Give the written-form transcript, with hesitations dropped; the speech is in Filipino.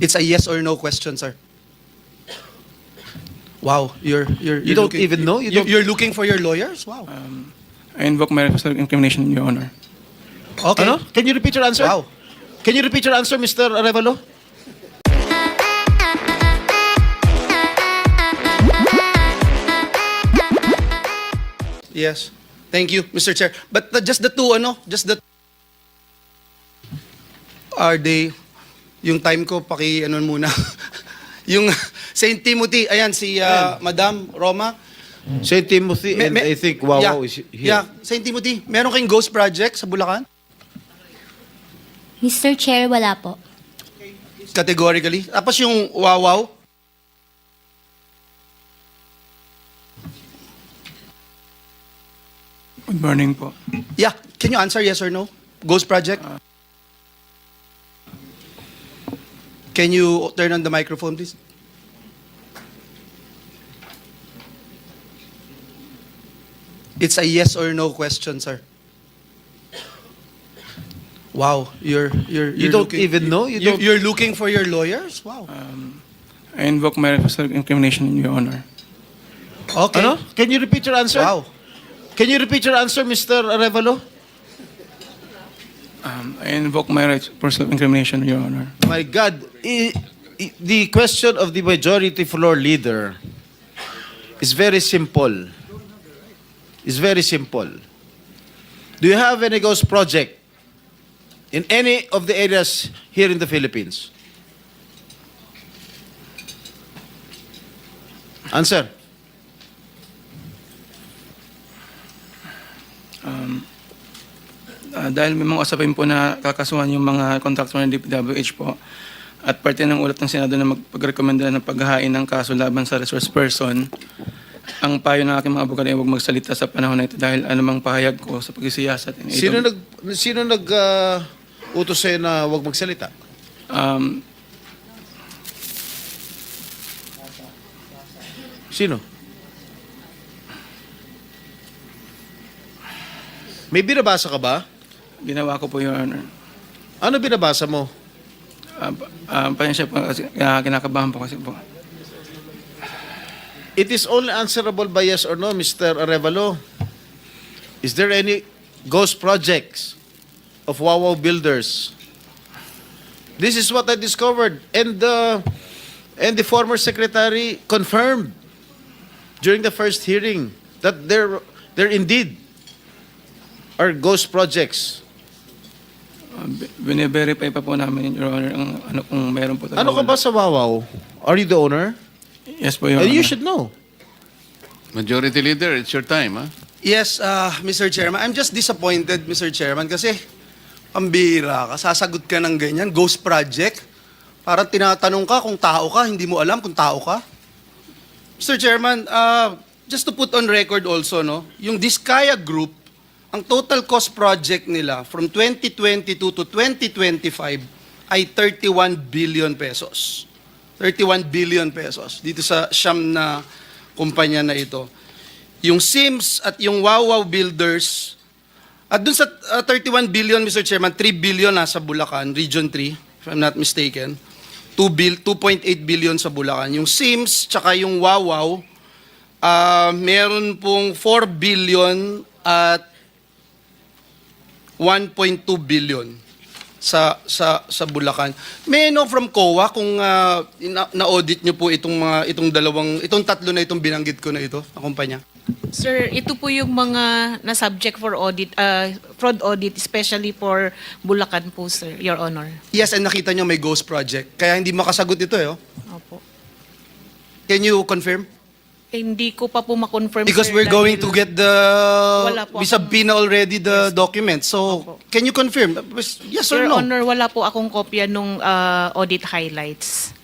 It's a yes or no question, sir. Wow, you're You don't even know? You don't- You're looking for your lawyers? Wow. I invoke my right of self-incrimination, Your Honor. Okay. Ano? Can you repeat your answer? Wow. Can you repeat your answer, Mr. Arevalo? Yes. Thank you, Mr. Chair. But just the two, just the... Are they... Yung time ko, muna. Yung St. Timothy, ayan, si Madam Roma. St. Timothy and I think Wawaw is here. Yeah, St. Timothy, meron kayong ghost project sa Bulacan? Mr. Chair, wala po. Categorically. Tapos yung Wawaw? Good morning po. Yeah, can you answer yes or no? Ghost project? Can you turn on the microphone, please? It's a yes or no question, sir. Wow, you're You don't even know? You don't- You're looking for your lawyers? Wow. I invoke my right of self-incrimination, Your Honor. Okay. Ano? Can you repeat your answer? Wow. Can you repeat your answer, Mr. Arevalo? I invoke my right for self-incrimination, Your Honor. My God, the question of the majority floor leader is very simple. It's very simple. Do you have any ghost project in any of the areas here in the Philippines? Answer. Dahil may mga usapin po na kakasuhan yung mga contractor ng DPWH po at parte ng ulat ng Senado na magpagrekomenda ng paghahain ng kaso laban sa resource person, ang payo ng aking mga abogado ay huwag magsalita sa panahon na ito dahil anumang pahayag ko sa pagsisiyasat. Sino nag utos sa'yo na huwag magsalita? Sino? May binabasa ka ba? Ginawa ko po, Your Honor. Ano binabasa mo? Pasensya po kasi kinakabahan po kasi po. It is only answerable by yes or no, Mr. Arevalo. Is there any ghost projects of Wawaw builders? This is what I discovered, and the former secretary confirmed during the first hearing that there indeed are ghost projects. Bine-verify pa po namin, Your Honor, ang ano kung meron po talaga. Ano ka ba sa Wawaw? Are you the owner? Yes po, Your And Honor. you should know. Majority Leader, it's your time, huh? Yes, Mr. Chairman. I'm just disappointed, Mr. Chairman, kasi pambira ka, sasagot ka ng ganyan, ghost project. Parang tinatanong ka kung tao ka, hindi mo alam kung tao ka. Mr. Chairman, just to put on record also, no, yung Diskaya Group, ang total cost project nila from 2022 to 2025 ay 31 billion pesos. 31 billion pesos dito sa siyam na kumpanya na ito. Yung Sims at yung Wawaw Builders, at dun sa 31 billion, Mr. Chairman, 3 billion nasa Bulacan, Region 3, if I'm not mistaken. 2.8 billion sa Bulacan. Yung Sims, tsaka yung Wawaw, meron pong 4 billion at 1.2 billion sa Bulacan. May I know from COA kung na-audit niyo po itong tatlo na itong binanggit ko na ito, na kumpanya? Sir, ito po yung mga na-subject for audit, fraud audit, especially for Bulacan po, sir, Your Honor. Yes, and nakita niyo may ghost project. Kaya hindi makasagot ito, eh. Oh. Opo. Can you confirm? Hindi ko pa po ma-confirm, Because sir, we're going dahil to get the... Wala po We akong- subpoena already the documents. So, Opo. can you confirm? Yes or Your no? Honor, wala po akong kopya nung audit highlights.